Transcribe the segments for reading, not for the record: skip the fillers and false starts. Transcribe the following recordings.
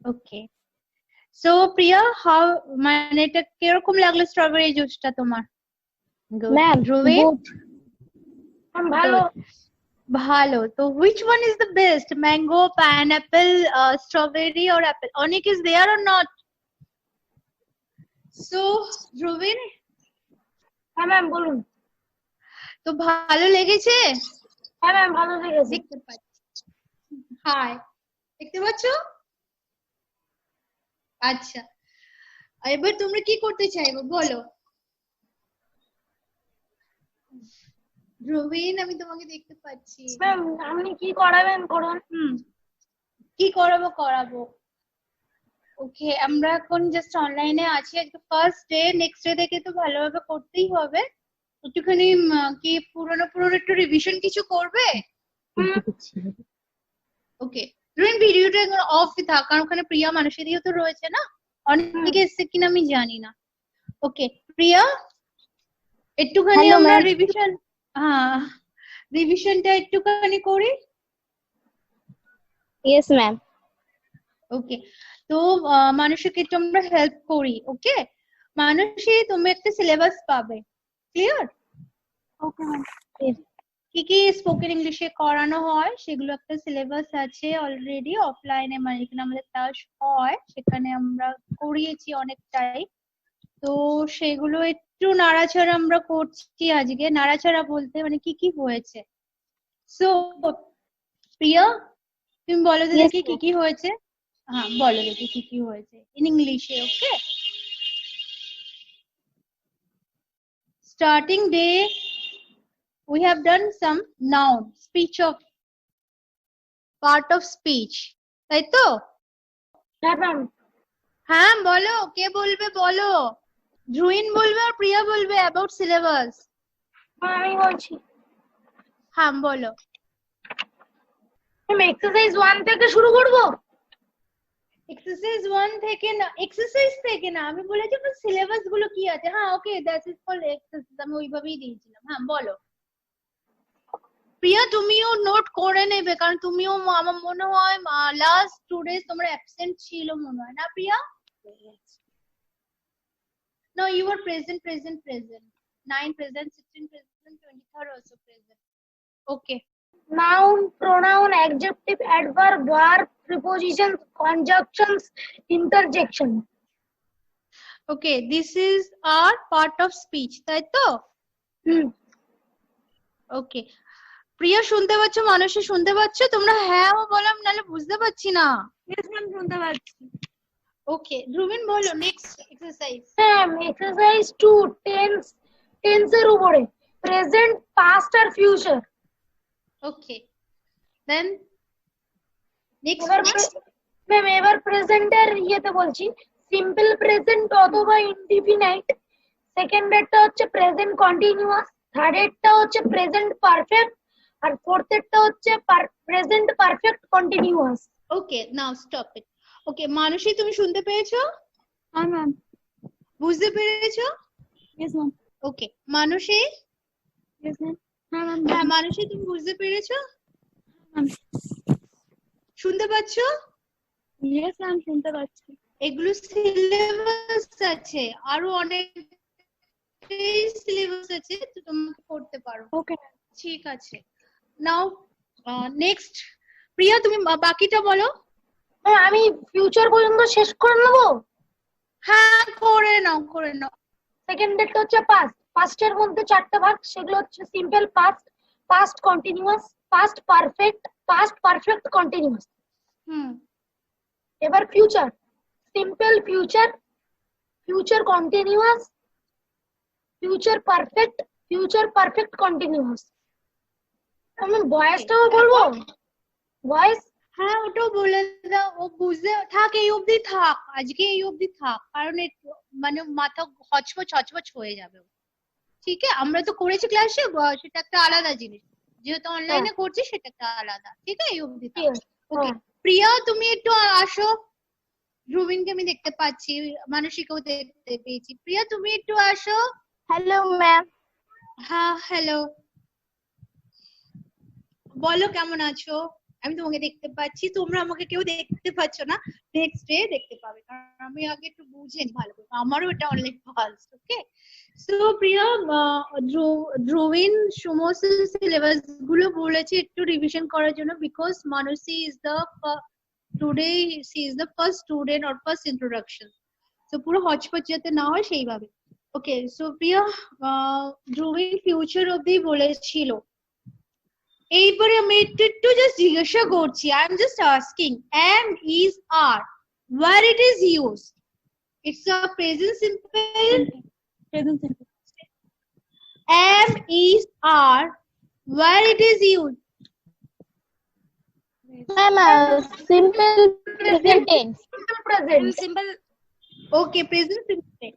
Okay, so Priya, how মানে এটা কিরকম লাগলো স্ট্রবেরি জুসটা তোমার? গুড। ম্যাম ধ্রুবিন? গুড। ভালো। ভালো। তো which one is the best, mango, pineapple, strawberry or apple? Anik is there or not? So ধ্রুবিন, হ্যাঁ ম্যাম বলুন। তো ভালো লেগেছে? হ্যাঁ ম্যাম ভালো লেগেছে। দেখতে পাচ্ছি, হাই, দেখতে পাচ্ছ? আচ্ছা, এবার তোমরা কি করতে চাইবো বলো? ধ্রুবিন, আমি তোমাকে দেখতে পাচ্ছি। ম্যাম আপনি কি করাবেন করুন। কি করাবো। ওকে, আমরা এখন জাস্ট অনলাইনে আছি, আজকে ফার্স্ট ডে, নেক্সট ডে থেকে তো ভালোভাবে করতেই হবে। একটুখানি কি পুরোনো একটু রিভিশন কিছু করবে? ওকে, ধ্রুবিন ভিডিওটা এখন অফ থাক, কারণ ওখানে প্রিয়া মানুষেরও তো রয়েছে না, অনেকে এসছে কিনা আমি জানি না। ওকে প্রিয়া, একটুখানি Hello, আমরা ma'am. রিভিশনটা একটুখানি করি। Yes, ma'am. ওকে, তো মানুষকে একটু আমরা হেল্প করি। ওকে মানুষই, তুমি একটা সিলেবাস পাবে, ক্লিয়ার? Okay, ma'am. Yes. কি কি স্পোকেন ইংলিশে করানো হয় সেগুলো একটা সিলেবাস আছে অলরেডি অফলাইনে, মানে এখানে আমাদের ক্লাস হয়, সেখানে আমরা করিয়েছি অনেকটাই। তো সেগুলো একটু নাড়াচাড়া আমরা করছি আজকে। নাড়াচাড়া বলতে মানে কি কি হয়েছে। সো প্রিয়া, তুমি বলো তো Yes, দেখি কি ma'am. কি হয়েছে। হ্যাঁ বলো দেখি কি কি হয়েছে ইন ইংলিশে। ওকে, starting day we have done some noun speech of part of speech, তাই তো? হ্যাঁ ম্যাম। হ্যাঁ বলো, কে বলবে বলো? ধ্রুইন বলবে আর প্রিয়া বলবে অ্যাবাউট সিলেবাস। আমি বলছি। হ্যাঁ বলো। ম্যাম এক্সারসাইজ 1 থেকে শুরু করব। এক্সারসাইজ 1 থেকে না, এক্সারসাইজ থেকে না, আমি বলেছি সিলেবাস গুলো কি আছে। হ্যাঁ ওকে, দ্যাট ইজ কল্ড এক্সারসাইজ, আমি ওইভাবেই দিয়েছিলাম। হ্যাঁ বলো প্রিয়া, তুমিও নোট করে নেবে, কারণ তুমিও আমার মনে হয় লাস্ট 2 days তোমার অ্যাবসেন্ট ছিল মনে হয় না প্রিয়া? No, you were present. 9 present, 16 present, 23rd also present. Okay. Noun, pronoun, adjective, adverb, verb, prepositions, conjunctions, interjection. Okay, this is our part of speech, তাই তো? ওকে, প্রিয়া শুনতে পাচ্ছ? মানুষে শুনতে পাচ্ছ তোমরা? হ্যাঁ ও বললাম, নাহলে বুঝতে পারছি না। Yes ma'am, শুনতে পাচ্ছি। ওকে ধ্রুবিন বলো next exercise. Ma'am exercise 2 tense এর উপরে প্রেজেন্ট, পাস্ট আর future. Okay then next ma'am এবার প্রেজেন্টের ইয়েতে বলছি, সিম্পল প্রেজেন্ট অথবা ইনডিফিনাইট। সেকেন্ড এরটা হচ্ছে প্রেজেন্ট কন্টিনিউয়াস, থার্ড এরটা হচ্ছে প্রেজেন্ট পারফেক্ট, আর ফোর্থ এরটা হচ্ছে present perfect continuous. Okay now stop it. Okay Manasi, তুমি শুনতে পেয়েছো? হ্যাঁ ম্যাম। বুঝতে পেরেছো? Yes ma'am. Okay Manasi? Yes ma'am. হ্যাঁ ম্যাম। হ্যাঁ মানসী, তুমি বুঝতে পেরেছো? শুনতে পাচ্ছো? ইয়েস ম্যাম, শুনতে পাচ্ছি। এগুলো সিলেবাস আছে, আরো অনেক সিলেবাস আছে, তো তোমাকে করতে পারো। ওকে ঠিক আছে, নাও নেক্সট প্রিয়া, তুমি বাকিটা বলো। আমি ফিউচার পর্যন্ত শেষ করে নেব। হ্যাঁ করে নাও। সেকেন্ড ডেটটা হচ্ছে পাস্ট। পাস্টের মধ্যে 4টা ভাগ, সেগুলো হচ্ছে simple past, past continuous, past perfect, past perfect continuous. এবার future, simple future, future continuous, future perfect, future perfect continuous. আমি ভয়েসটাও বলবো? ভয়েস হ্যাঁ ওটাও বলে দাও, ও বুঝতে থাক, এই অবধি থাক, আজকে এই অবধি থাক, কারণ মানে মাথা হচপচ হয়ে যাবে। ঠিক আছে, আমরা তো করেছি ক্লাসে, সেটা একটা আলাদা জিনিস, যেহেতু অনলাইনে করছি সেটা একটা আলাদা। ঠিক আছে, এই অবধি থাক। ওকে প্রিয়া, তুমি একটু আসো। ধ্রুবিনকে আমি দেখতে পাচ্ছি, মানসিকেও দেখতে পেয়েছি। প্রিয়া তুমি একটু আসো। Hello ma'am. হ্যাঁ হ্যালো, বলো কেমন আছো? আমি তোমাকে দেখতে পাচ্ছি, তোমরা আমাকে কেউ দেখতে পাচ্ছ না, নেক্সট ডে দেখতে পাবে, কারণ আমি আগে একটু বুঝে নি ভালো করে, আমারও এটা online first. Okay, so Priya, Dhruvin সমস্ত সিলেবাস গুলো বলেছে একটু রিভিশন করার জন্য, because Manasi is the today she is the first student or first introduction, তো পুরো হচপচ যাতে না হয় সেইভাবে। ওকে, সো প্রিয়া, ধ্রুবিন ফিউচার অব্দি বলেছিল, এইবারে আমি একটু জাস্ট জিজ্ঞাসা করছি, I am just asking, am is are where it is used, it's a present simple, Present simple. am is are where it is used, Ma'am, simple present tense. Present. Simple. okay, present simple,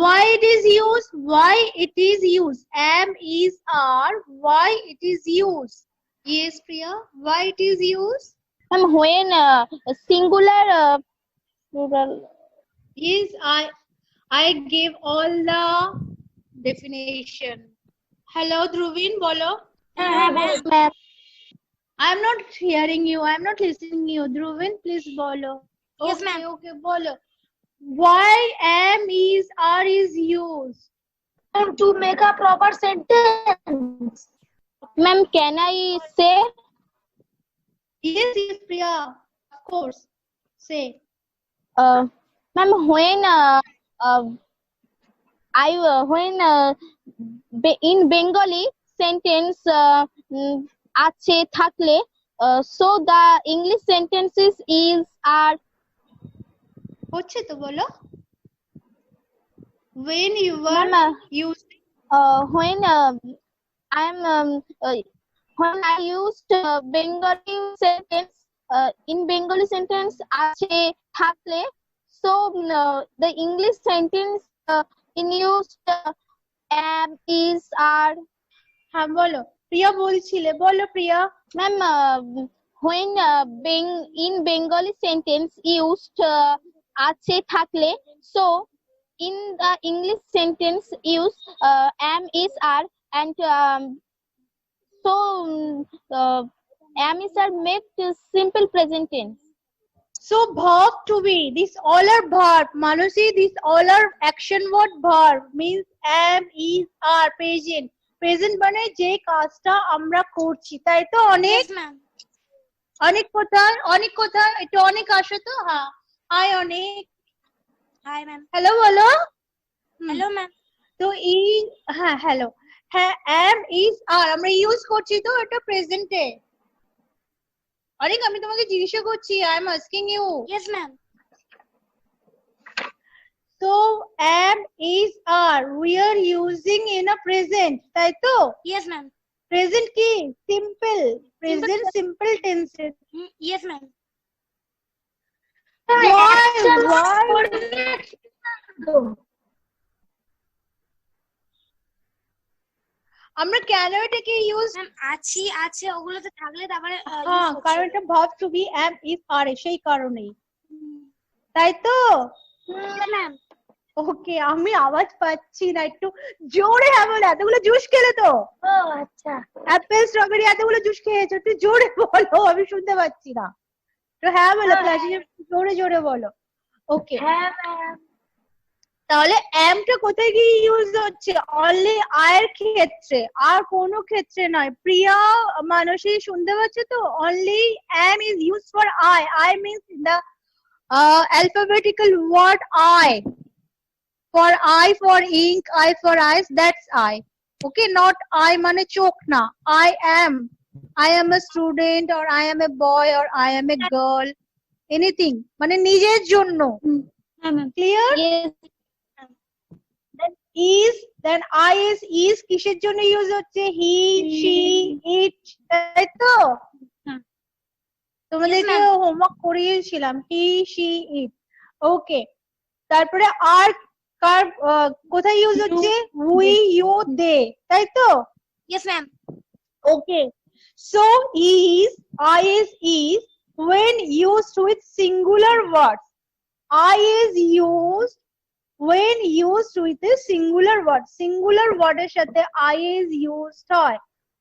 why it is used, why it is used, am is are, why it is used, yes Priya, why it is used, Ma'am, when singular plural. yes, I gave all the definition. Hello Dhruvin, bolo. Ma'am, I'm not hearing you, I'm not listening you. Dhruvin, please bolo. Yes, Okay, ma'am. okay, bolo. Why am is are is used, And to make a proper sentence. ma'am, can I say? yes yes Priya, of course, say. Ma'am, when in Bengali sentence আছে থাকলে, so the English sentences is are. হচ্ছে তো বলো, when you were Ma'am, using, when when I used Bengali sentence, in Bengali sentence আছে থাকলে, so the English sentence in used am is are. হ্যাঁ বলো প্রিয়া, বলছিলে, বলো প্রিয়া। Ma'am, when in Bengali sentence used আছে থাকলে, so in the English sentence use am is are, and so am is are make simple present tense. So verb to be, these all are verb. Manusi, these all are action word verb, means am, is, are, present. Present মানে যে কাজটা আমরা করছি, তাই তো? অনেক অনেক কোথায় একটু অনেক আসো তো। হ্যাঁ, হাই অনেক। Hi ma'am. হ্যালো বলো। Hello ma'am. তো এই, হ্যাঁ হ্যালো, হ্যাঁ am, is, are আমরা ইউজ করছি তো এটা প্রেজেন্টে। অনেক, আমি তোমাকে জিজ্ঞাসা করছি, I am asking you. Yes ma'am. So am, is, are we are using in a present, তাই তো? Yes ma'am. Present কি? Simple. Present simple tenses. Yes ma'am. আমরা কেন এটাকে ইউজ, আছি আছে ওগুলোতে থাকলে তারপরে হ্যাঁ কারণ এটা verb to be am, is, are সেই কারণেই, তাই তো? ম্যাম। ওকে, আমি আওয়াজ পাচ্ছি না, একটু জোরে হ্যাঁ বলো। এতগুলো জুস খেলে তো? ও আচ্ছা, অ্যাপেল স্ট্রবেরি এতগুলো জুস খেয়েছো, একটু জোরে বলো, আমি শুনতে পাচ্ছি না। তো হ্যাঁ বলো, ক্লাসে জোরে জোরে বলো। ওকে, হ্যাঁ ম্যাম। তাহলে am টা কোথায় গিয়ে ইউজ হচ্ছে? অনলি আয়ের ক্ষেত্রে, আর কোনো ক্ষেত্রে নয়। প্রিয়া, মানসী শুনতে পাচ্ছ তো? Only am is used for I means in the alphabetical word I. For eye, for ink, I for eyes, that's I. Okay, not I মানে চোখ না। I am a student, or I am a boy, or I am a girl, anything মানে নিজের জন্য। Clear? Yes. Then I is কিসের জন্য use হচ্ছে? he, she, it, তাই তো? তোমাদেরকে হোমওয়ার্ক করিয়েছিলাম, he, she, it. ওকে, তারপরে আর কার কোথায় ইউজ হচ্ছে? we, you, they, তাই তো? Yes ma'am. Okay, so is when used with singular words. I is used when used with a singular word. Singular word এর সাথে I is used হয়।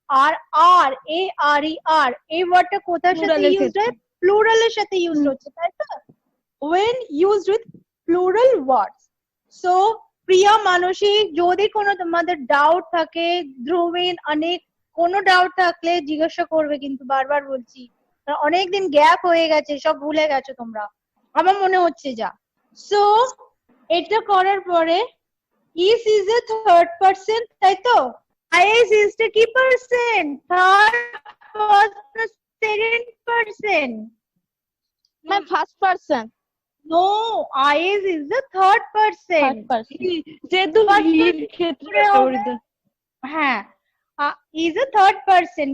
আর আর এ আর ই আর এই ওয়ার্ডটা কোথার সাথে Plural এর ইউজড হয়? ক্ষেত্রে। প্লুরালের সাথে ইউজ হচ্ছে, তাই তো? when used with plural words. so প্রিয়া মানসী, যদি কোনো তোমাদের ডাউট থাকে, ধ্রুবিন অনেক, কোনো ডাউট থাকলে জিজ্ঞাসা করবে, কিন্তু বারবার বলছি কারণ অনেকদিন গ্যাপ হয়ে গেছে, সব ভুলে গেছো তোমরা, আমার মনে হচ্ছে যা। সো এটা করার পরে is is a third person, তাই তো? is is টা কি person? Third person, second person? Ma'am first person. No, is is the third person. যেহেতু First he person এর ক্ষেত্রে করে হবে। ব্যবহৃত। হ্যাঁ, is a third person.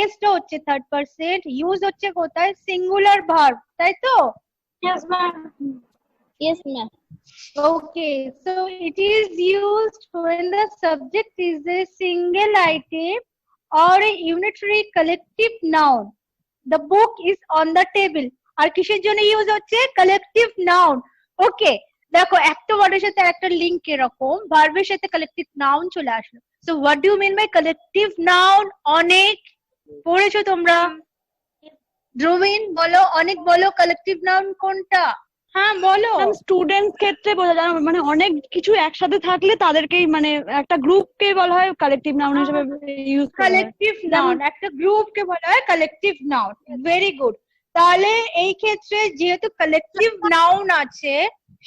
is টা হচ্ছে থার্ড পার্সন, ইউজ হচ্ছে কোথায়? সিঙ্গুলার ভার্ব, তাই তো? Yes, ma'am. Yes, ma'am. Okay, so it is used when the subject is a single item or a unitary collective noun. The book is on the table. আর কিসের জন্য use হচ্ছে? Collective noun. ওকে, দেখো একটা ওয়ার্ডের সাথে একটা লিংক এরকম, ভার্বের সাথে কালেকটিভ নাউন চলে আসলো। So what do you mean by collective noun? অনেক পড়েছো তোমরা? ধ্রুবিন বলো, অনেক বলো, কালেকটিভ নাউন কোনটা? হ্যাঁ বলো। ম্যাম স্টুডেন্টস ক্ষেত্রে বোঝা যায় না, মানে অনেক কিছু একসাথে থাকলে তাদেরকেই মানে একটা গ্রুপকে বলা হয় কালেকটিভ নাউন হিসেবে ইউজ করা হয়। কালেকটিভ নাউন, একটা গ্রুপকে বলা হয় কালেকটিভ নাউন। Very good. তাহলে এই ক্ষেত্রে যেহেতু কালেকটিভ নাউন আছে,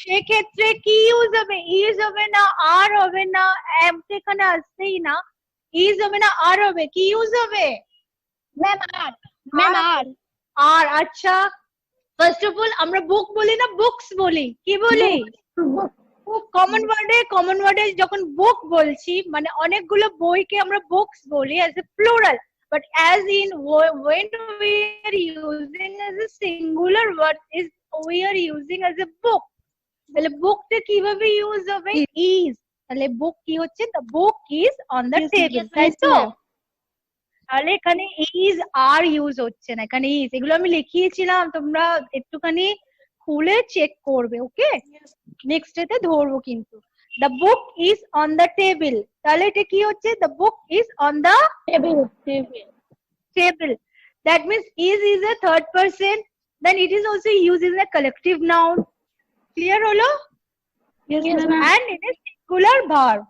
সেক্ষেত্রে কি ইউজ হবে? ইজ হবে না আর হবে না? এখানে আসছেই না, ইজ হবে না আর হবে? কি ইউজ হবে? ম্যাম আর, ম্যাম আর। আর আচ্ছা, ফার্স্ট অফ অল আমরা বুক বলি না, বুকস বলি? কি বলি? কমন ওয়ার্ডে যখন বুক বলছি মানে অনেকগুলো বইকে আমরা বুকস বলি as a plural, but as in when we are using as a singular word is we are using as a book. তাহলে বুকটা কিভাবে ইউজ হবে? is। তাহলে বুক কি হচ্ছে? the book is on the table, তাই তো? তাহলে এখানে is আর ইউজ হচ্ছে না, এখানে is। এগুলো আমি লিখিয়েছিলাম, তোমরা একটুখানি খুলে চেক করবে। ওকে, নেক্সট এতে ধরবো কিন্তু। the book is on the table, তাহলে এটা কি হচ্ছে? the book is on the table. that means is a third person, then it is also used as a collective noun. clear হলো? Yes, Yes, ma'am. ma'am. and it is singular verb.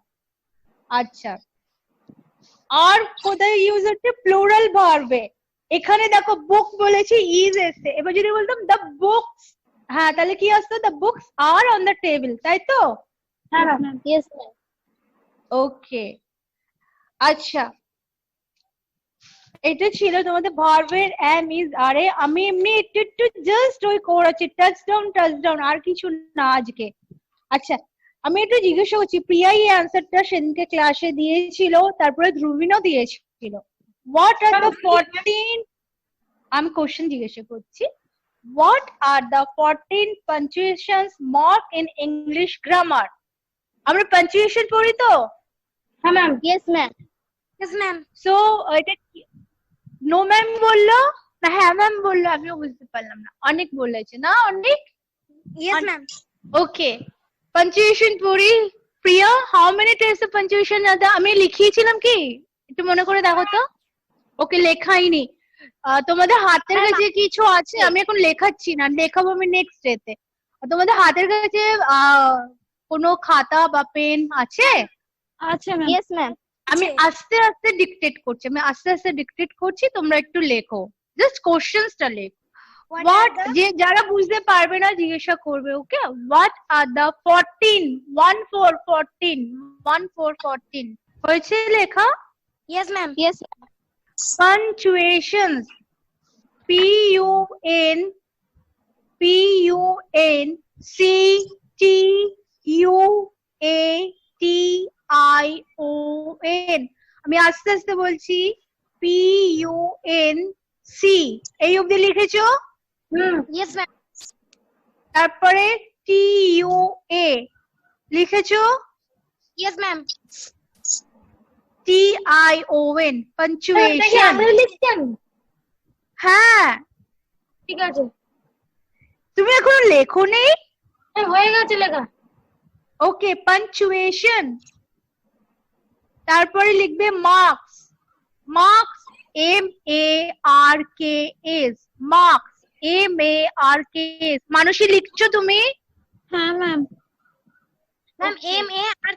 আচ্ছা, আর কোথায় use হচ্ছে? Plural ভার্বে। এখানে দেখো বুক বলেছি, is এসে, এবার যদি বলতাম দ্য বুকস, হ্যাঁ তাহলে কি আসতো? The books are on the table, তাই তো? হ্যাঁ, ma'am. Yes, ma'am. ওকে, আচ্ছা, এটা ছিল তোমাদের ভার্বের এম ইজ আরে। আমি এমনি একটু জাস্ট ওই করেছি, টাচডাউন, আর কিছু না আজকে। আচ্ছা, আমি একটু জিজ্ঞাসা করছি, প্রিয়া এই অ্যান্সারটা সেদিনকে ক্লাসে দিয়েছিল, তারপরে ধ্রুবিনও দিয়েছিল। হোয়াট আর দ্য 14, আমি কোশ্চেন জিজ্ঞাসা করছি, what are the 14 punctuations mark in English grammar? আমরা পাঞ্চুয়েশন পড়ি তো? হ্যাঁ, ma'am. Yes, ma'am. Yes, ma'am. So এটা নো ম্যাম বললো না হ্যাঁ ম্যাম বললো? আমিও বুঝতে পারলাম না। অনেক বলেছে না? অনেক। Yes, ma'am. ওকে, পাঞ্চুয়েশন পড়ি। Priya, how many types of punctuation আছে? আমি লিখিয়েছিলাম কি? একটু মনে করে দেখো তো। ওকে, লেখাইনি। তোমাদের হাতের কাছে কিছু আছে? আমি এখন লেখাচ্ছি না, লেখাবো আমি নেক্সট ডেতে। তোমাদের হাতের কাছে কোনো খাতা বা পেন আছে? আচ্ছা ম্যাম। Yes, ma'am. আমি আস্তে আস্তে ডিকটেট করছি, তোমরা একটু লেখো, জাস্ট কোশ্চেনসটা লেখো। হোয়াট, যে যারা বুঝতে পারবে না জিজ্ঞাসা করবে। ওকে, হোয়াট আর দ্য 14 14 হয়েছে লেখা? Yes, ma'am. Yes, punctuations, punctuation, আমি আস্তে আস্তে বলছি, punc, এই অবধি লিখেছো? Yes, ma'am. তারপরে tua লিখেছো? Yes, ma'am. tion, punctuation। আমরা লিখছি আমি। হ্যাঁ, ঠিক আছে, তুমি এখনো লেখোনি? হ্যাঁ, হয়ে গেছে লেখা। ওকে, পাঞ্চুয়েশন। তারপরে লিখবে marks, marks, M-A-R-K-S, marks, M-A-R-K-S. মানসী লিখছো তুমি? হ্যাঁ ম্যাম। Ma'am, M-A-R.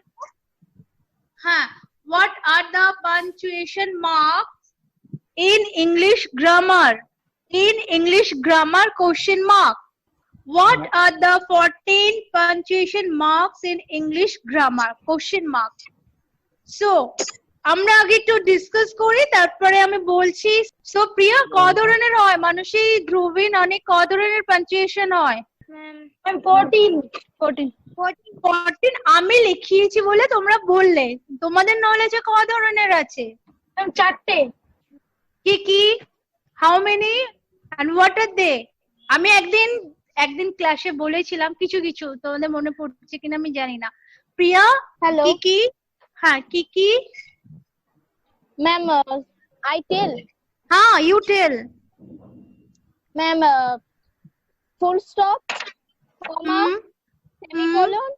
হ্যাঁ, what are the punctuation marks in English grammar? In English grammar, question mark. What are the 14 punctuation marks in English grammar? Question mark. So, আমরা আগে একটু discuss করি, তারপরে আমি বলছি। সো প্রিয়া, ক ধরনের হয়? মানসী, ধ্রুবিন, অনেক ক ধরনের পাঞ্চুয়েশন হয়? Ma'am, 14 14 আমি লিখিয়েছি বলে তোমরা বললে। তোমাদের নলেজে ক ধরনের আছে? ম্যাম 4টে। কি কি? How many and what are they? আমি একদিন ক্লাসে বলেছিলাম কিছু কিছু, তোমাদের মনে পড়ছে কিনা আমি জানি না। প্রিয়া, hello. কি কি? হ্যাঁ, কি কি? Ma'am, I tell. হ্যাঁ, you tell. Ma'am, full stop, comma, semicolon,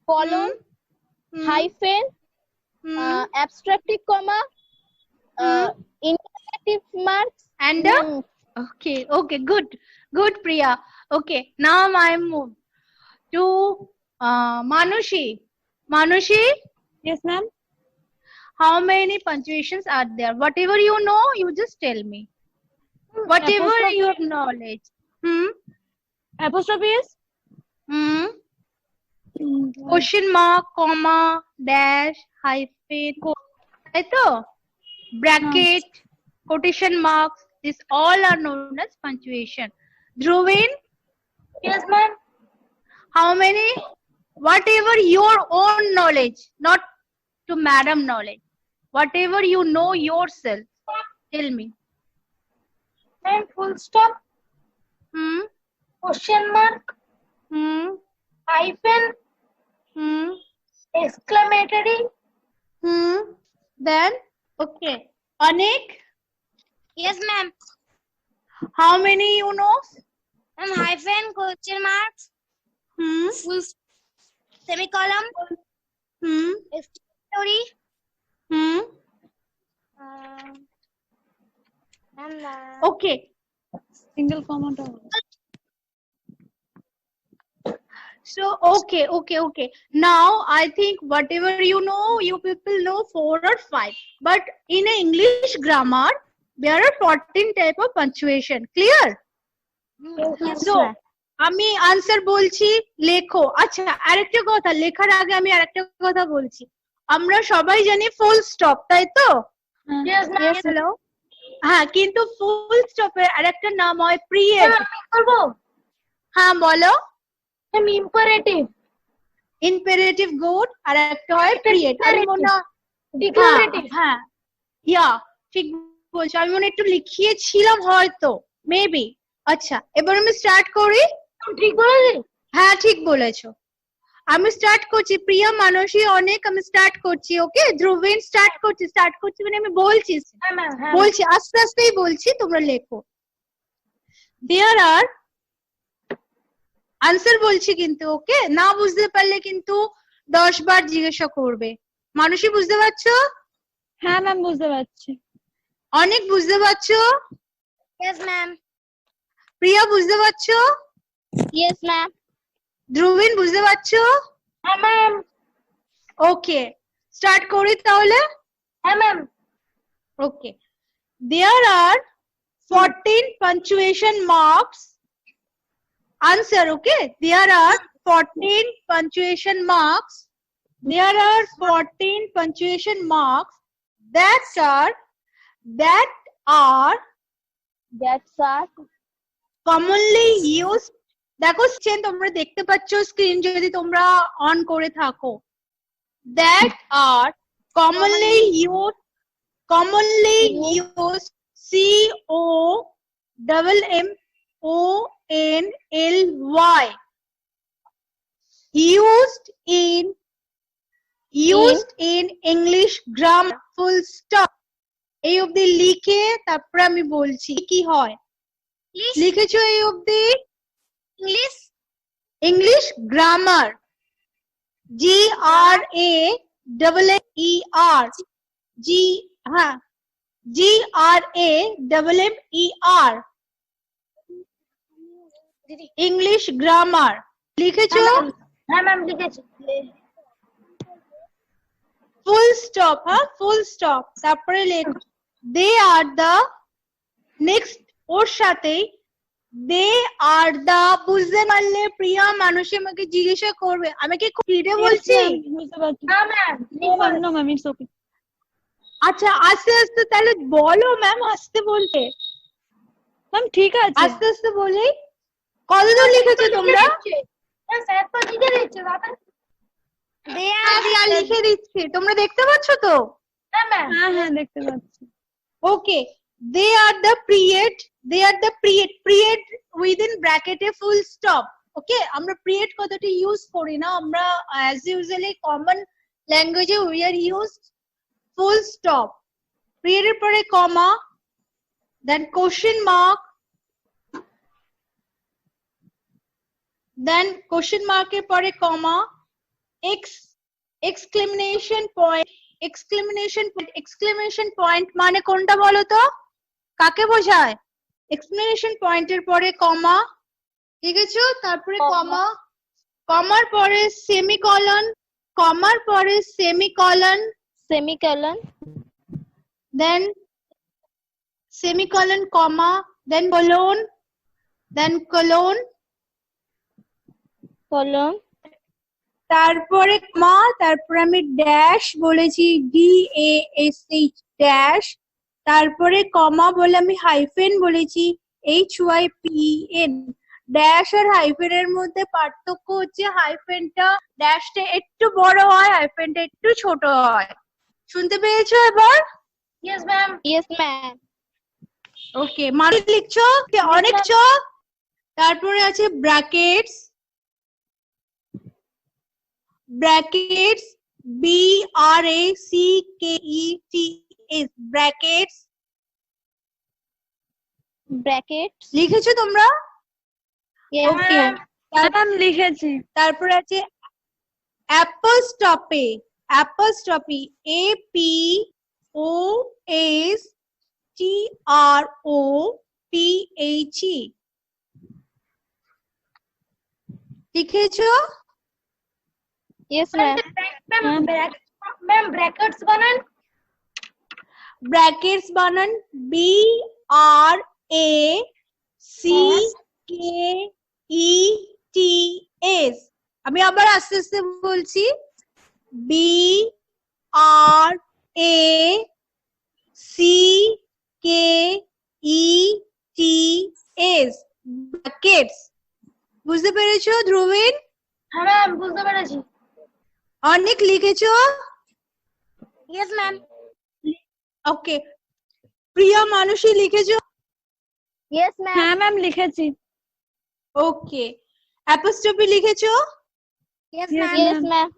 colon, hyphen, abstractive comma, interrogative marks, and ma'am, okay, good Priya. Okay, now I move to Manushi. Yes ma'am. How many punctuations are there? Whatever you know, you just tell me. Whatever your knowledge. Apostrophe is? Question mark, comma, dash, hyphen, তাই তো? Bracket, quotation marks, this all are known as punctuation. Dhruvin, Yes ma'am. how many? Whatever your own knowledge, not to madam knowledge. Whatever you know yourself, tell me. Ma'am, full stop, question mark, hyphen, exclamatory. Then, okay. Anik, yes ma'am. how many you know? Ma'am, hyphen, question marks, full semicolon, exclamatory, and Okay. Single comma. So, okay. Now, I think whatever you know, you people know 4 or 5. But in English grammar, there are 14 type of punctuation. Clear? So, আমি answer বলছি, লেখো। আচ্ছা, আরেকটা কথা, লেখার আগে আমি আরেকটা কথা বলছি। আমরা সবাই জানি ফুল স্টপ, তাই তো? Yes ma'am. হ্যালো, হ্যাঁ, কিন্তু ফুল স্টপের আরেকটা নাম হয় পিরিয়ড। করবো? হ্যাঁ, বলো। Ma'am, imperative, ইম্পেরেটিভ গুড, আর একটা হয় পিরিয়ড। আমি মনে declarative. হ্যাঁ, ইয়া, ঠিক বলছো। আমি মনে একটু লিখিয়েছিলাম হয়তো, মেবি। আচ্ছা, এবার আমি স্টার্ট করি। ঠিক বলেছি? হ্যাঁ, ঠিক বলেছো। আমি স্টার্ট করছি। প্রিয়া, মানসী, অনেক, আমি স্টার্ট করছি। ওকে, ধ্রুবিন স্টার্ট করছি মানে আমি বলছি, হ্যাঁ ম্যাম, হ্যাঁ। বলছি আস্তে আস্তেই বলছি, তোমরা লেখো। দেয়ার আর, আনসার বলছি কিন্তু, ওকে? না বুঝতে পারলে কিন্তু 10 বার জিজ্ঞাসা করবে। মানসী, বুঝতে পারছো? হ্যাঁ ম্যাম, বুঝতে পারছি। অনেক, বুঝতে পারছো? yes ma'am, প্রিয়া, বুঝতে পারছো? yes ma'am, ধ্রুবিন, বুঝতে পারছো? হ্যাঁ ম্যাম, ওকে, স্টার্ট করি তাহলে। হ্যাঁ ma'am. Okay. There are 14 punctuation marks. Answer, okay? There are 14 punctuation marks. There are 14 punctuation marks that are commonly used. দেখো চেন, তোমরা দেখতে পাচ্ছ স্ক্রিন যদি তোমরা অন করে থাকো। That are commonly used, COMMONLY, used in English grammar, full stop. এই অবধি লিখে তারপর আমি বলছি কি হয়। please, লিখেছো এই অবধি? English, English grammar, GRAMMER, G, হ্যাঁ, GRAMMER ইংলিশ গ্রামার লিখেছো? হ্যাঁ ম্যাম লিখেছি। ফুল স্টপ, হ্যাঁ ফুল স্টপ, তারপরে লেখ দে আর দ্য, নেক্সট ওর সাথেই দে আর দ্য, বুঝতে পারলে প্রিয়া মানুষে আমাকে জিজ্ঞাসা করবে আমি কি ফিরে বলছি? বুঝতে পারছি। না ma'am no ma'am, it's okay. আচ্ছা আস্তে আস্তে তাহলে বলো ম্যাম, আস্তে বলতে, ম্যাম ঠিক আছে। আস্তে আস্তে বলি। কতদূর লিখেছো তোমরা? স্যার তো লিখে দিচ্ছে দাদা। They হ্যাঁ are রিয়া লিখে দিচ্ছি, তোমরা দেখতে পাচ্ছ তো? হ্যাঁ ম্যাম। হ্যাঁ হ্যাঁ দেখতে পাচ্ছি। Okay, they are the period, they are the period, period within ব্র্যাকেটে ফুল স্টপ। ওকে, আমরা পিরিয়ড কথাটি ইউজ করি না, আমরা অ্যাজ ইউজুয়ালি কমন ল্যাঙ্গুয়েজে we are use full stop. পিরিয়ডের পরে comma, then question mark, then question মার্কের পরে comma, exclamation point, exclamation point মানে কোনটা বলো তো, কাকে বোঝায়? এক্সক্লেমেশন পয়েন্টের পরে কমা, ঠিক আছে? তারপরে কমা, কমার পরে সেমিকলন, কমার পরে semicolon, semicolon. Then semicolon comma, then colon, then colon, Colon. তারপরে কমা, তারপরে আমি ড্যাশ বলেছি, DASH ড্যাশ, তারপরে কমা বলে আমি হাইফেন বলেছি, HYPEN। ড্যাশ আর হাইফেনের মধ্যে পার্থক্য হচ্ছে হাইফেনটা, ড্যাশটা একটু বড় হয়, হাইফেনটা একটু ছোট হয়। শুনতে পেয়েছো এবার? Yes ma'am. Yes, ma'am. ওকে, মানে লিখছো অনেক চ, তারপরে আছে brackets, brackets BRACKETS, brackets Brackets. লিখেছো তোমরা? Yes, ওকে, ma'am. ম্যাম লিখেছি। তারপরে আছে অ্যাপোস্ট্রফি, অ্যাপোস্ট্রফি APOSTROPHE লিখেছো? Yes, ma'am. ম্যাম ব্র্যাকেটস বানান। ব্র্যাকেটস বানান BRACKETS। আমি আবার আস্তে আস্তে বলছি, BRACKETS, ব্র্যাকেটস। বুঝতে পেরেছো ধ্রুবিন? হ্যাঁ ম্যাম বুঝতে পেরেছি। অনেক লিখেছো? Yes, ma'am. ওকে, প্রিয়া মানুষী লিখেছো? Yes, ma'am. হ্যাঁ ম্যাম লিখেছি। ওকে, অ্যাপোস্ট্রফি লিখেছো? Yes, Yes, ma'am. Yes, ma'am. ma'am.